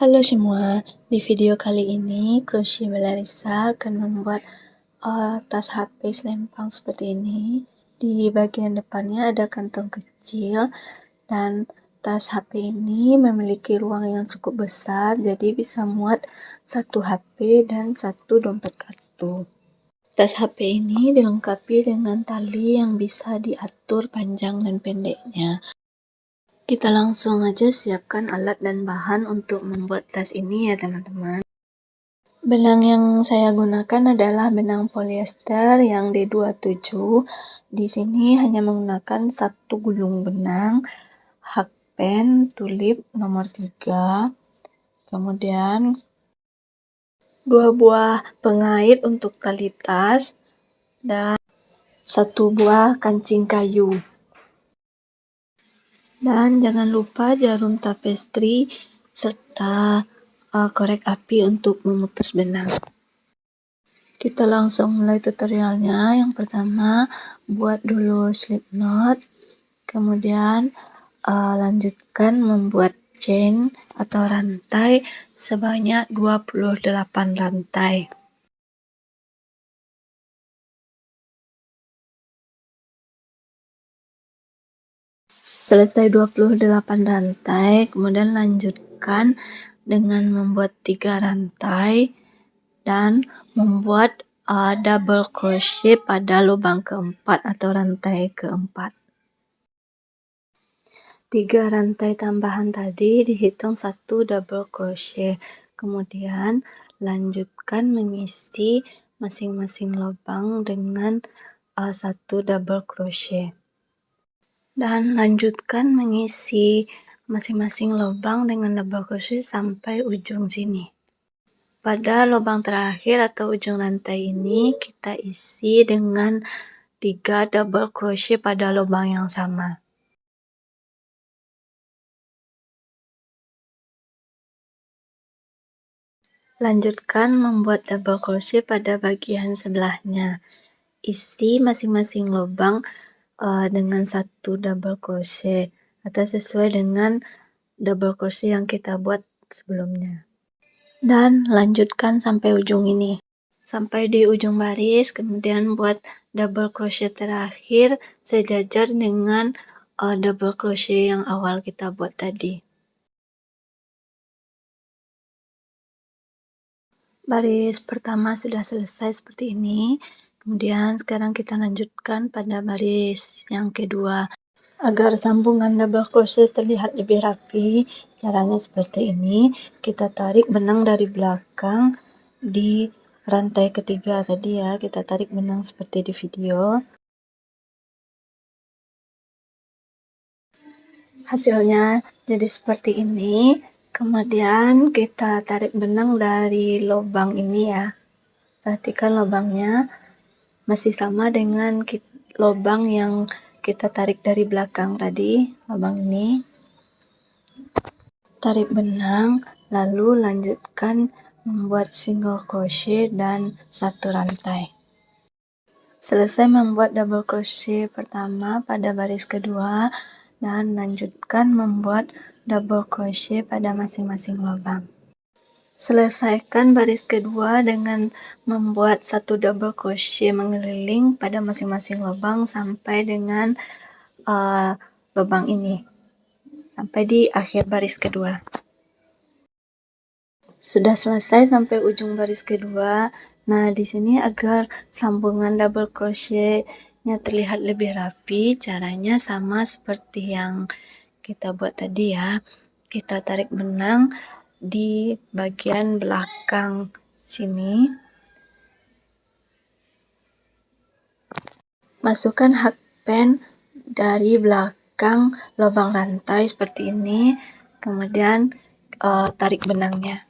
Halo semua, di video kali ini Crochet Belarissa akan membuat tas HP selempang seperti ini. Di bagian depannya ada kantong kecil dan tas HP ini memiliki ruang yang cukup besar, jadi bisa muat satu HP dan satu dompet kartu. Tas HP ini dilengkapi dengan tali yang bisa diatur panjang dan pendeknya. Kita langsung aja siapkan alat dan bahan untuk membuat tas ini ya teman-teman. Benang yang saya gunakan adalah benang polyester yang D27. Di sini hanya menggunakan satu gulung benang, hakpen tulip nomor 3, kemudian 2 buah pengait untuk tali tas, dan 1 buah kancing kayu. Dan jangan lupa jarum tapestri serta korek api untuk memutus benang. Kita langsung mulai tutorialnya. Yang pertama, buat dulu slip knot, kemudian lanjutkan membuat chain atau rantai sebanyak 28 rantai. Selesai 28 rantai, kemudian lanjutkan dengan membuat 3 rantai dan membuat double crochet pada lubang keempat atau rantai keempat. 3 rantai tambahan tadi dihitung 1 double crochet, kemudian lanjutkan mengisi masing-masing lubang dengan 1 double crochet. Dan lanjutkan mengisi masing-masing lubang dengan double crochet sampai ujung sini. Pada lubang terakhir atau ujung rantai ini kita isi dengan 3 double crochet pada lubang yang sama. Lanjutkan membuat double crochet pada bagian sebelahnya. Isi masing-masing lubang dengan 1 double crochet atau sesuai dengan double crochet yang kita buat sebelumnya. Dan lanjutkan sampai ujung ini. Sampai di ujung baris, kemudian buat double crochet terakhir sejajar dengan double crochet yang awal kita buat tadi. Baris pertama sudah selesai seperti ini. Kemudian sekarang kita lanjutkan pada baris yang kedua. Agar sambungan double crochet terlihat lebih rapi, caranya seperti ini. Kita tarik benang dari belakang di rantai ketiga tadi ya. Kita tarik benang seperti di video. Hasilnya jadi seperti ini. Kemudian kita tarik benang dari lubang ini ya. Perhatikan lubangnya masih sama dengan lubang yang kita tarik dari belakang tadi, lubang ini. Tarik benang, lalu lanjutkan membuat single crochet dan 1 rantai. Selesai membuat double crochet pertama pada baris kedua dan lanjutkan membuat double crochet pada masing-masing lubang. Selesaikan baris kedua dengan membuat 1 double crochet mengeliling pada masing-masing lubang sampai dengan lubang ini, sampai di akhir baris kedua. Sudah selesai sampai ujung baris kedua. Nah, di sini agar sambungan double crochetnya terlihat lebih rapi, caranya sama seperti yang kita buat tadi ya. Kita tarik benang di bagian belakang sini. Masukkan hakpen dari belakang lubang rantai seperti ini. Kemudian tarik benangnya.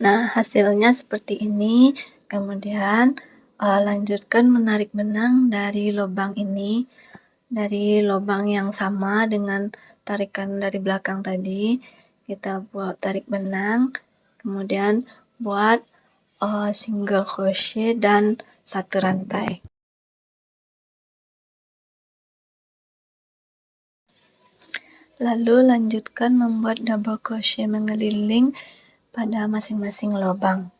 Nah, hasilnya seperti ini. Kemudian lanjutkan menarik benang dari lubang ini, dari lubang yang sama dengan tarikan dari belakang tadi. Kita buat tarik benang, kemudian buat single crochet dan 1 rantai. Lalu lanjutkan membuat double crochet mengeliling pada masing-masing lubang.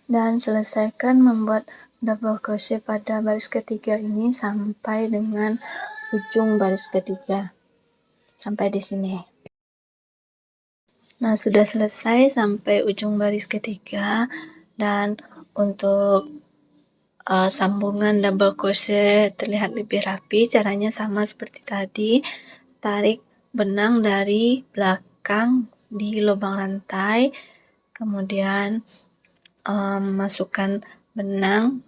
Dan selesaikan membuat double crochet pada baris ketiga ini sampai dengan ujung baris ketiga. Sampai di sini. Nah, sudah selesai sampai ujung baris ketiga, dan untuk sambungan double crochet terlihat lebih rapi, caranya sama seperti tadi. Tarik benang dari belakang di lubang rantai, kemudian masukkan benang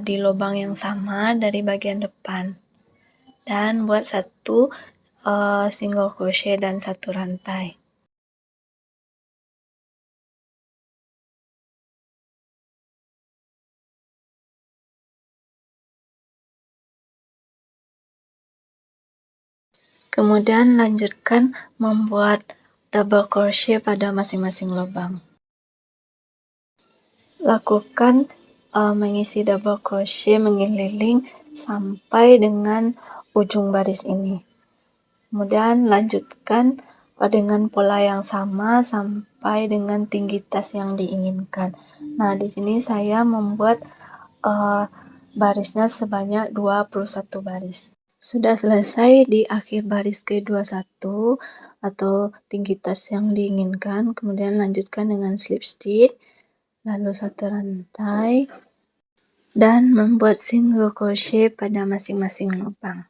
di lubang yang sama dari bagian depan, dan buat satu single crochet dan satu rantai. Kemudian lanjutkan membuat double crochet pada masing-masing lubang. Lakukan mengisi double crochet mengeliling sampai dengan ujung baris ini. Kemudian lanjutkan dengan pola yang sama sampai dengan tinggi tas yang diinginkan. Nah, di sini saya membuat barisnya sebanyak 21 baris. Sudah selesai di akhir baris ke-21 atau tinggi tas yang diinginkan, kemudian lanjutkan dengan slip stitch, lalu satu rantai, dan membuat single crochet pada masing-masing lubang.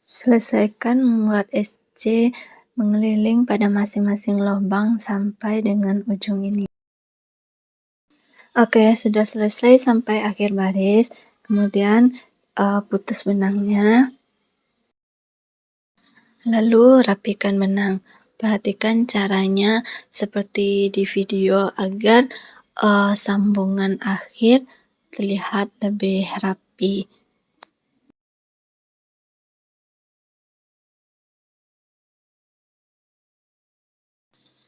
Selesaikan membuat SC mengeliling pada masing-masing lubang sampai dengan ujung ini. Oke, sudah selesai sampai akhir baris. Kemudian putus benangnya. Lalu rapikan benang. Perhatikan caranya seperti di video agar sambungan akhir terlihat lebih rapi.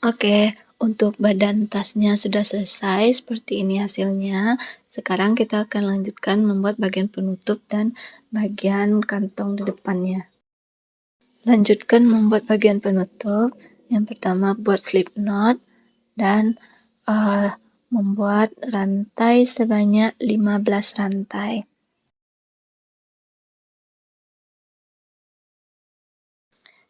Oke, untuk badan tasnya sudah selesai, seperti ini hasilnya. Sekarang kita akan lanjutkan membuat bagian penutup dan bagian kantong di depannya. Lanjutkan membuat bagian penutup. Yang pertama buat slip knot dan membuat rantai sebanyak 15 rantai.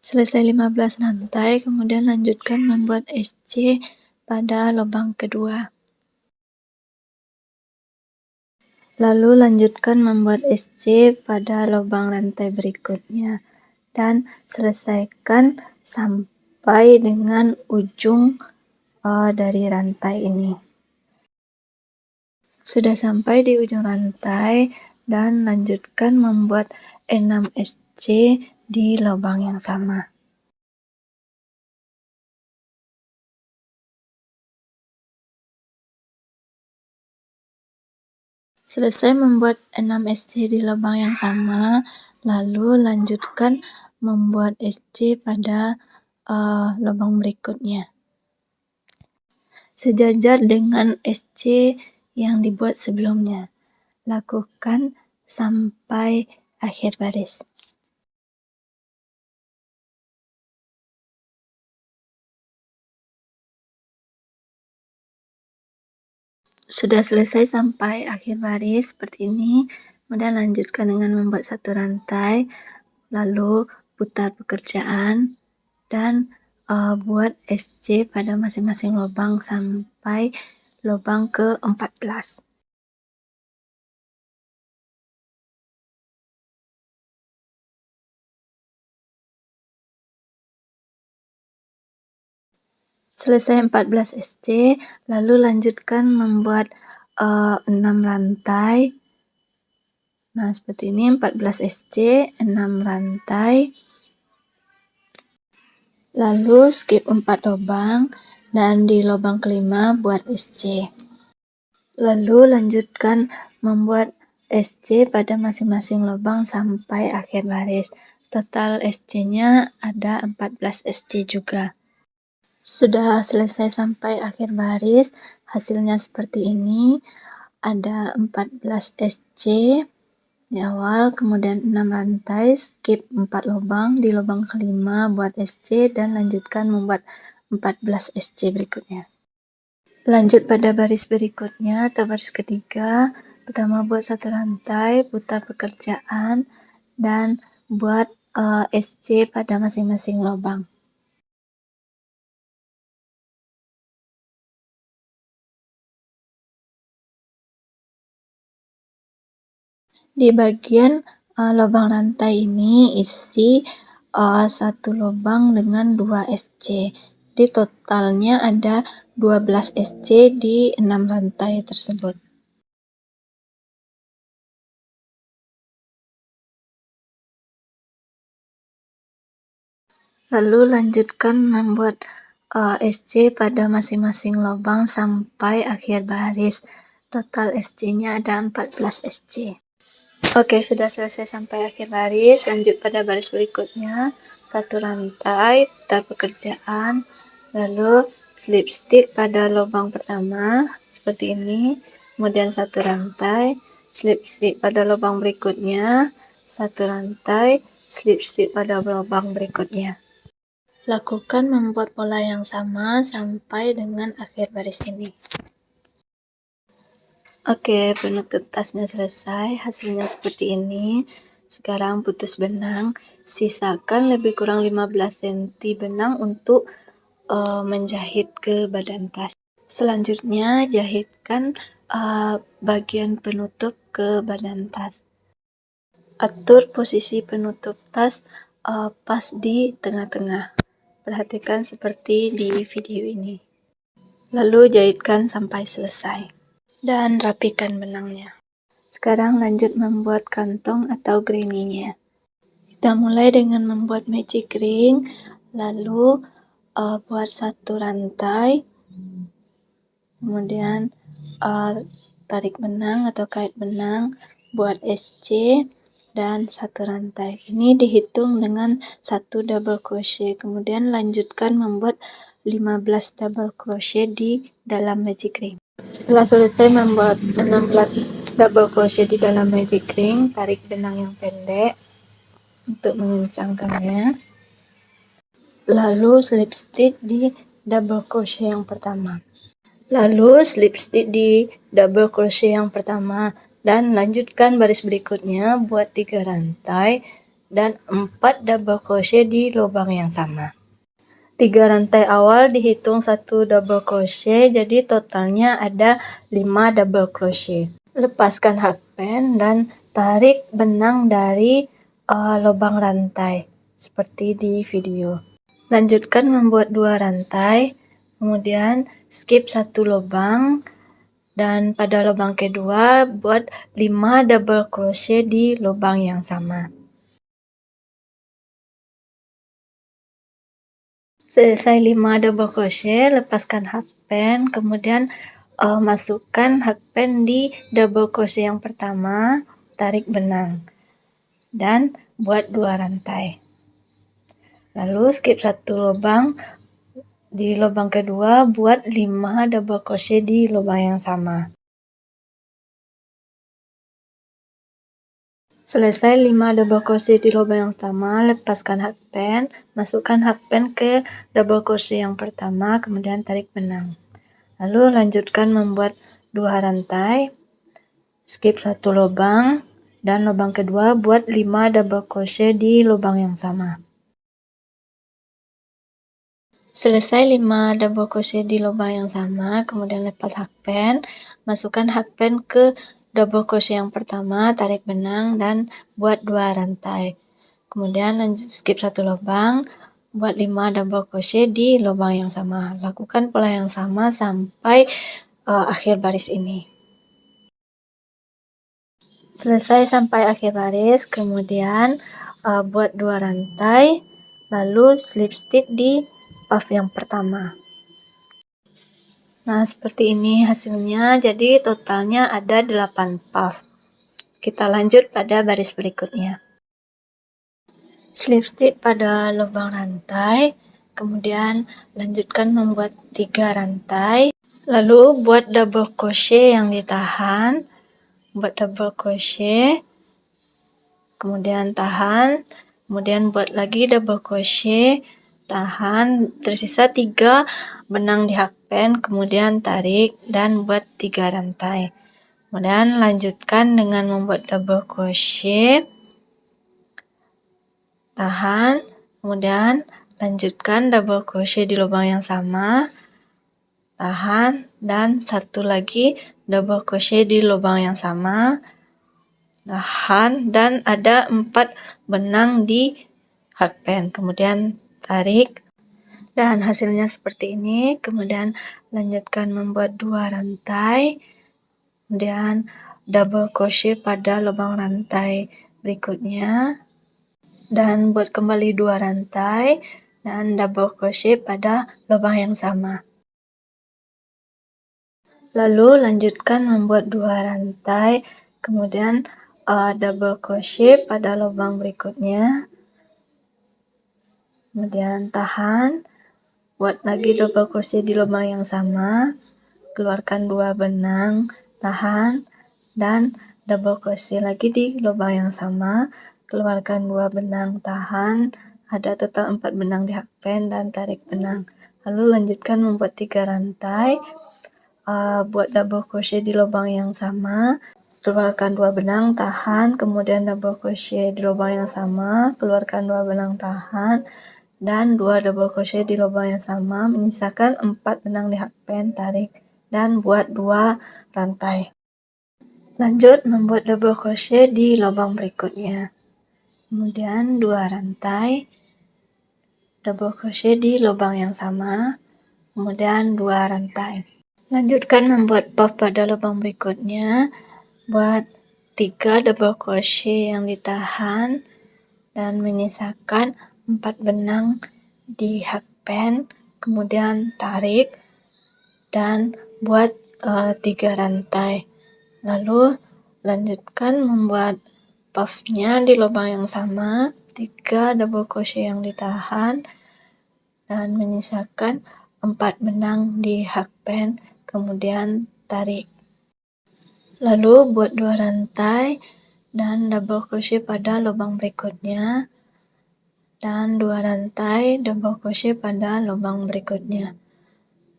Selesai 15 rantai, kemudian lanjutkan membuat SC pada lubang kedua. Lalu lanjutkan membuat SC pada lubang rantai berikutnya, dan selesaikan sampai dengan ujung dari rantai ini. Sudah sampai di ujung rantai, dan lanjutkan membuat 6 SC di lubang yang sama. Selesai membuat 6 SC di lubang yang sama, lalu lanjutkan membuat SC pada lubang berikutnya, sejajar dengan SC yang dibuat sebelumnya. Lakukan sampai akhir baris. Sudah selesai sampai akhir baris seperti ini. Kemudian lanjutkan dengan membuat satu rantai, lalu putar pekerjaan, dan buat SC pada masing-masing lubang sampai lubang ke-14. Selesai 14 SC, lalu lanjutkan membuat 6 rantai. Nah, seperti ini 14 SC, 6 rantai. Lalu skip 4 lubang, dan di lubang kelima buat SC. Lalu lanjutkan membuat SC pada masing-masing lubang sampai akhir baris. Total SC-nya ada 14 SC juga. Sudah selesai sampai akhir baris, hasilnya seperti ini. Ada 14 SC, di awal, kemudian 6 rantai, skip 4 lubang, di lubang kelima buat SC dan lanjutkan membuat 14 SC berikutnya. Lanjut pada baris berikutnya atau baris ketiga, pertama buat 1 rantai, putar pekerjaan, dan buat SC pada masing-masing lubang. Di bagian lubang rantai ini isi 1 lubang dengan 2 SC. Jadi totalnya ada 12 SC di 6 rantai tersebut. Lalu lanjutkan membuat SC pada masing-masing lubang sampai akhir baris. Total SC-nya ada 14 SC. Oke, sudah selesai sampai akhir baris. Lanjut pada baris berikutnya. 1 rantai, putar pekerjaan, lalu slip stitch pada lubang pertama seperti ini. Kemudian 1 rantai, slip stitch pada lubang berikutnya, 1 rantai, slip stitch pada lubang berikutnya. Lakukan membuat pola yang sama sampai dengan akhir baris ini. Oke, penutup tasnya selesai. Hasilnya seperti ini. Sekarang putus benang. Sisakan lebih kurang 15 cm benang untuk menjahit ke badan tas. Selanjutnya, jahitkan bagian penutup ke badan tas. Atur posisi penutup tas pas di tengah-tengah. Perhatikan seperti di video ini. Lalu jahitkan sampai selesai. Dan rapikan benangnya. Sekarang lanjut membuat kantong atau granny-nya. Kita mulai dengan membuat magic ring, lalu buat 1 rantai, kemudian tarik benang atau kait benang, buat SC dan 1 rantai. Ini dihitung dengan 1 double crochet, kemudian lanjutkan membuat 15 double crochet di dalam magic ring. Setelah selesai membuat 16 double crochet di dalam magic ring, tarik benang yang pendek untuk mengencangkannya. Lalu slip stitch di double crochet yang pertama. Lalu slip stitch di double crochet yang pertama dan lanjutkan baris berikutnya buat 3 rantai dan 4 double crochet di lubang yang sama. 3 rantai awal dihitung 1 double crochet, jadi totalnya ada 5 double crochet. Lepaskan hakpen dan tarik benang dari lubang rantai seperti di video. Lanjutkan membuat 2 rantai, kemudian skip 1 lubang dan pada lubang kedua buat 5 double crochet di lubang yang sama. Selesai 5 double crochet, lepaskan hakpen, kemudian masukkan hakpen di double crochet yang pertama, tarik benang dan buat 2 rantai. Lalu skip 1 lubang, di lubang kedua buat 5 double crochet di lubang yang sama. Selesai 5 double crochet di lubang yang sama, lepaskan hakpen, masukkan hakpen ke double crochet yang pertama, kemudian tarik benang. Lalu lanjutkan membuat 2 rantai, skip 1 lubang, dan lubang kedua buat 5 double crochet di lubang yang sama. Selesai 5 double crochet di lubang yang sama, kemudian lepas hakpen, masukkan hakpen ke double crochet yang pertama, tarik benang, dan buat 2 rantai. Kemudian lanjut skip 1 lubang, buat 5 double crochet di lubang yang sama. Lakukan pola yang sama sampai akhir baris ini. Selesai sampai akhir baris, kemudian buat 2 rantai, lalu slip stitch di puff yang pertama. Nah, seperti ini hasilnya. Jadi totalnya ada 8 puff. Kita lanjut pada baris berikutnya. Slip stitch pada lubang rantai, kemudian lanjutkan membuat 3 rantai, lalu buat double crochet yang ditahan, buat double crochet, kemudian tahan, kemudian buat lagi double crochet, tahan, tersisa 3 benang di hakpen, kemudian tarik dan buat 3 rantai. Kemudian lanjutkan dengan membuat double crochet, tahan, kemudian lanjutkan double crochet di lubang yang sama, tahan, dan satu lagi double crochet di lubang yang sama, tahan, dan ada 4 benang di hakpen, kemudian tarik, dan hasilnya seperti ini. Kemudian lanjutkan membuat 2 rantai, kemudian double crochet pada lubang rantai berikutnya, dan buat kembali 2 rantai dan double crochet pada lubang yang sama. Lalu lanjutkan membuat 2 rantai, kemudian double crochet pada lubang berikutnya, kemudian tahan, buat lagi double crochet di lubang yang sama, keluarkan 2 benang, tahan, dan double crochet lagi di lubang yang sama, keluarkan 2 benang, tahan, ada total 4 benang di hakpen, dan tarik benang. Lalu lanjutkan membuat 3 rantai, buat double crochet di lubang yang sama, keluarkan 2 benang, tahan, kemudian double crochet di lubang yang sama, keluarkan 2 benang, tahan, dan 2 double crochet di lubang yang sama, menyisakan 4 benang di hakpen, tarik, dan buat 2 rantai. Lanjut membuat double crochet di lubang berikutnya, kemudian 2 rantai, double crochet di lubang yang sama, kemudian 2 rantai. Lanjutkan membuat puff pada lubang berikutnya, buat 3 double crochet yang ditahan, dan menyisakan 4 benang di hakpen, kemudian tarik, dan buat 3 rantai. Lalu lanjutkan membuat puffnya di lubang yang sama, 3 double crochet yang ditahan, dan menyisakan 4 benang di hakpen, kemudian tarik. Lalu buat 2 rantai dan double crochet pada lubang berikutnya, dan 2 rantai double crochet pada lubang berikutnya,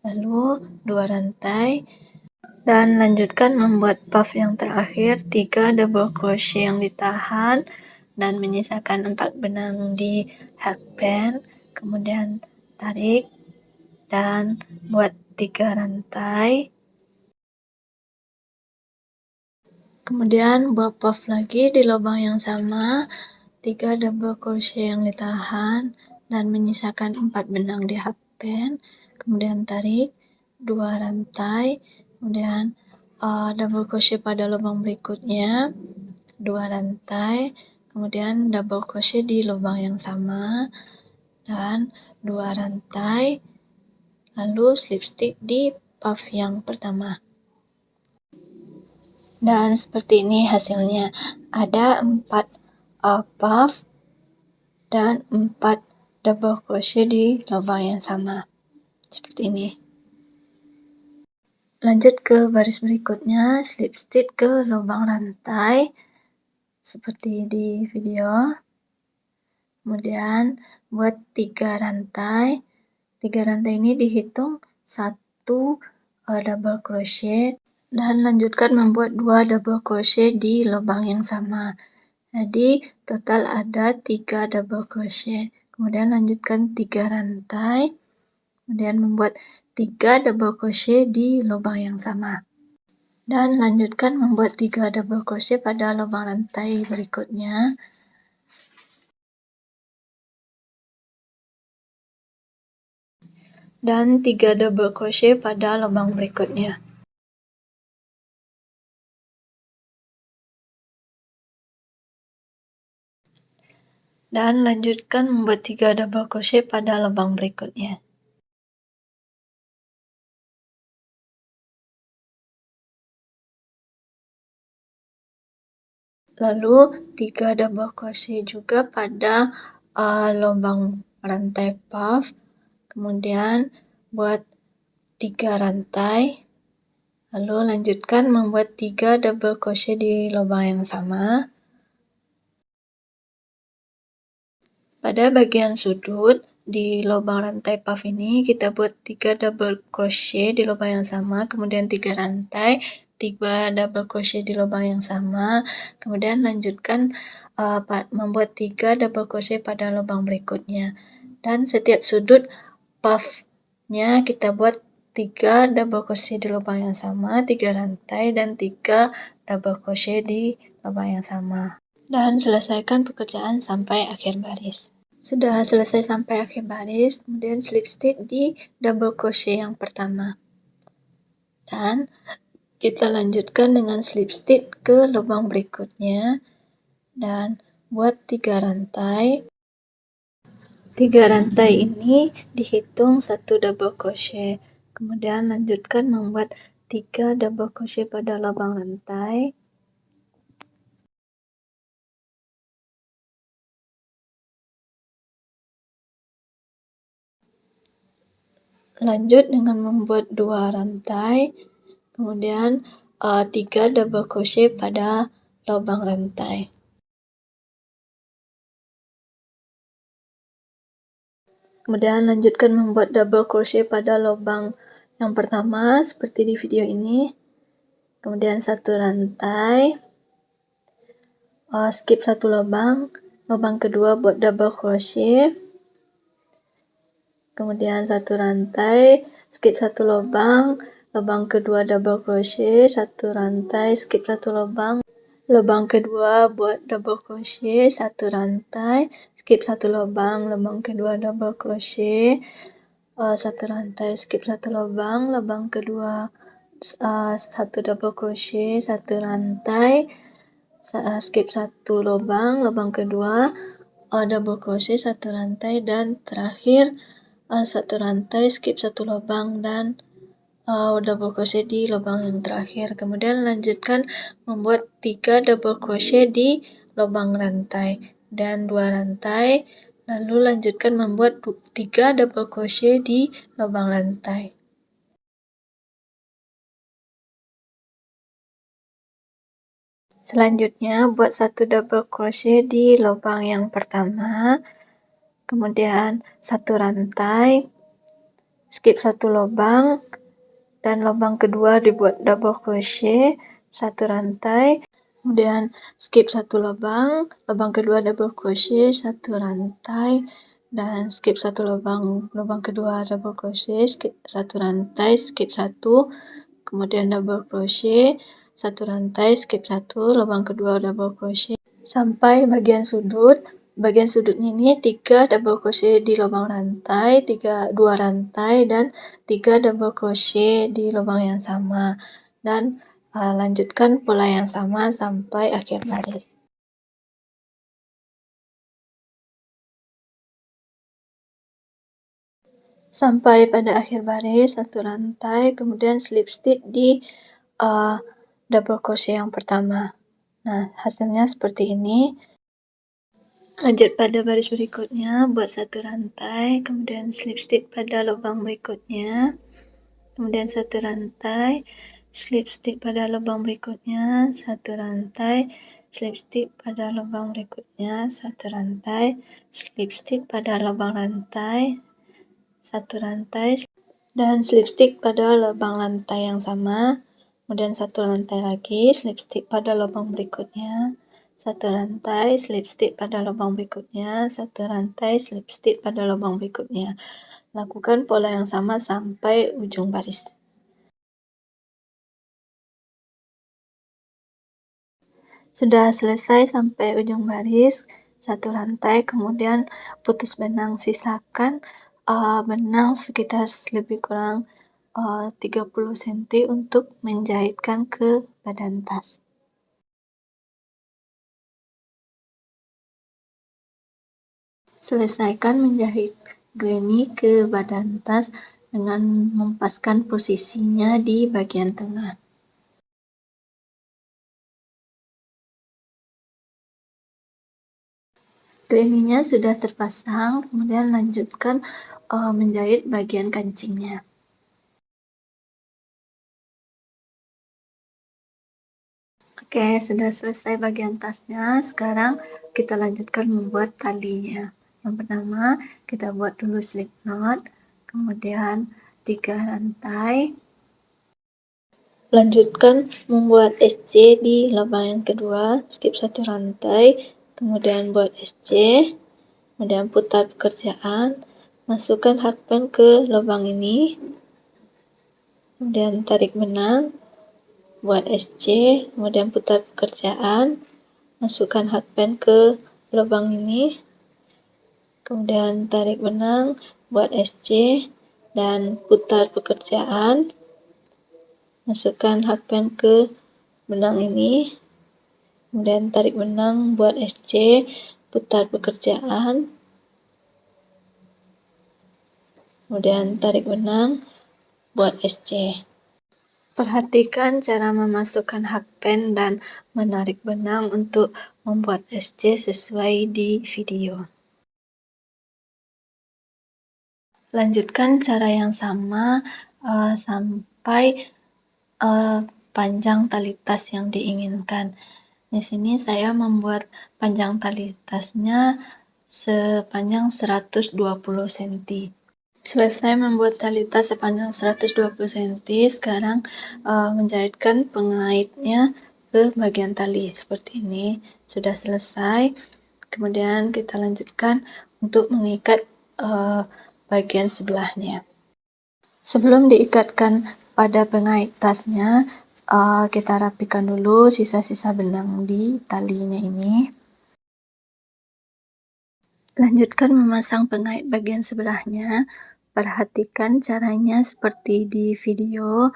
lalu 2 rantai, dan lanjutkan membuat puff yang terakhir, 3 double crochet yang ditahan dan menyisakan 4 benang di hakpen, kemudian tarik, dan buat 3 rantai. Kemudian buat puff lagi di lubang yang sama, 3 double crochet yang ditahan dan menyisakan 4 benang di hakpen, kemudian tarik, 2 rantai, kemudian double crochet pada lubang berikutnya, 2 rantai, kemudian double crochet di lubang yang sama, dan 2 rantai, lalu slip stitch di puff yang pertama. Dan seperti ini hasilnya, ada 4 puff dan 4 double crochet di lubang yang sama, seperti ini. Lanjut ke baris berikutnya, slip stitch ke lubang rantai seperti di video, kemudian buat 3 rantai. 3 rantai ini dihitung 1 double crochet, dan lanjutkan membuat 2 double crochet di lubang yang sama. Jadi total ada 3 double crochet. Kemudian lanjutkan 3 rantai, kemudian membuat 3 double crochet di lubang yang sama. Dan lanjutkan membuat 3 double crochet pada lubang rantai berikutnya. Dan 3 double crochet pada lubang berikutnya. Dan lanjutkan membuat 3 double crochet pada lubang berikutnya. Lalu 3 double crochet juga pada lubang rantai puff, kemudian buat 3 rantai, lalu lanjutkan membuat 3 double crochet di lubang yang sama, Pada bagian sudut di lubang rantai puff ini kita buat 3 double crochet di lubang yang sama, kemudian 3 rantai, 3 double crochet di lubang yang sama, kemudian lanjutkan membuat 3 double crochet pada lubang berikutnya. Dan setiap sudut puffnya kita buat 3 double crochet di lubang yang sama, 3 rantai, dan 3 double crochet di lubang yang sama. Dan selesaikan pekerjaan sampai akhir baris. Sudah selesai sampai akhir baris, kemudian slip stitch di double crochet yang pertama. Dan kita lanjutkan dengan slip stitch ke lubang berikutnya dan buat 3 rantai. 3 rantai ini dihitung 1 double crochet. Kemudian lanjutkan membuat 3 double crochet pada lubang rantai. Lanjut dengan membuat 2 rantai, kemudian 3 double crochet pada lubang rantai. Kemudian lanjutkan membuat double crochet pada lubang yang pertama seperti di video ini. Kemudian 1 rantai, skip 1 lubang, lubang kedua buat double crochet. Kemudian 1 rantai, skip 1 lubang, lubang kedua double crochet, 1 rantai, skip 1 lubang, lubang kedua buat double crochet, 1 rantai, skip 1 lubang, lubang kedua double crochet, 1 rantai, skip 1 lubang, lubang kedua 1 double crochet, 1 rantai, skip 1 lubang, lubang kedua double crochet, 1 rantai, dan terakhir 1 rantai, skip 1 lubang, dan double crochet di lubang yang terakhir. Kemudian lanjutkan membuat 3 double crochet di lubang rantai dan 2 rantai, lalu lanjutkan membuat 3 double crochet di lubang rantai. Selanjutnya buat 1 double crochet di lubang yang pertama, kemudian 1 rantai, skip 1 lubang, dan lubang kedua dibuat double crochet, 1 rantai, kemudian skip 1 lubang, lubang kedua double crochet, 1 rantai, dan skip 1 lubang, lubang kedua double crochet, skip 1 rantai, skip 1, kemudian double crochet, 1 rantai, skip 1, lubang kedua double crochet, sampai bagian sudut. Bagian sudutnya ini 3 double crochet di lubang rantai, 2 rantai, dan 3 double crochet di lubang yang sama. Dan lanjutkan pola yang sama sampai akhir baris. Sampai pada akhir baris 1 rantai, kemudian slip stitch di double crochet yang pertama. Nah, hasilnya seperti ini. Lanjut pada baris berikutnya, buat 1 rantai, kemudian slip stitch pada lubang berikutnya, kemudian 1 rantai, slip stitch pada lubang berikutnya, 1 rantai, slip stitch pada lubang berikutnya, 1 rantai, slip stitch pada lubang rantai, 1 rantai, dan slip stitch pada lubang rantai yang sama, kemudian 1 rantai lagi, slip stitch pada lubang berikutnya, 1 rantai, slip stitch pada lubang berikutnya, 1 rantai, slip stitch pada lubang berikutnya. Lakukan pola yang sama sampai ujung baris. Sudah selesai sampai ujung baris, 1 rantai, kemudian putus benang, sisakan benang sekitar lebih kurang 30 cm untuk menjahitkan ke badan tas. Selesaikan menjahit granny ke badan tas dengan mempaskan posisinya di bagian tengah. Granny-nya sudah terpasang, kemudian lanjutkan menjahit bagian kancingnya. Oke, sudah selesai bagian tasnya. Sekarang kita lanjutkan membuat talinya. Yang pertama, kita buat dulu slip knot, kemudian 3 rantai. Lanjutkan membuat SC di lubang yang kedua, skip 1 rantai, kemudian buat SC, kemudian putar pekerjaan, masukkan hakpen ke lubang ini, kemudian tarik benang, buat SC, kemudian putar pekerjaan, masukkan hakpen ke lubang ini, kemudian tarik benang, buat SC, dan putar pekerjaan, masukkan hakpen ke benang ini, kemudian tarik benang, buat SC, putar pekerjaan, kemudian tarik benang, buat SC. Perhatikan cara memasukkan hakpen dan menarik benang untuk membuat SC sesuai di video. Lanjutkan cara yang sama sampai panjang tali tas yang diinginkan. Di sini saya membuat panjang tali tasnya sepanjang 120 cm. Selesai membuat tali tas sepanjang 120 cm, sekarang menjahitkan pengaitnya ke bagian tali seperti ini. Sudah selesai. Kemudian kita lanjutkan untuk mengikat bagian sebelahnya. Sebelum diikatkan pada pengait tasnya, kita rapikan dulu sisa-sisa benang di talinya ini. Lanjutkan memasang pengait bagian sebelahnya. Perhatikan caranya seperti di video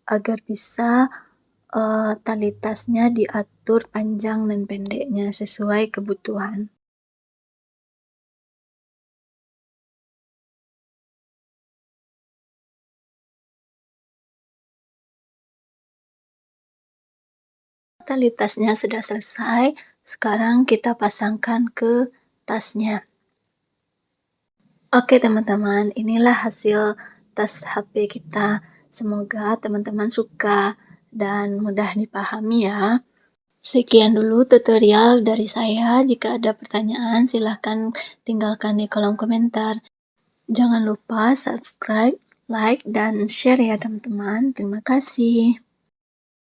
agar bisa tali tasnya diatur panjang dan pendeknya sesuai kebutuhan. Tali tasnya sudah selesai, sekarang kita pasangkan ke tasnya. Oke teman-teman, inilah hasil tas HP kita. Semoga teman-teman suka dan mudah dipahami ya. Sekian dulu tutorial dari saya. Jika ada pertanyaan, silahkan tinggalkan di kolom komentar. Jangan lupa subscribe, like, dan share ya teman-teman. Terima kasih.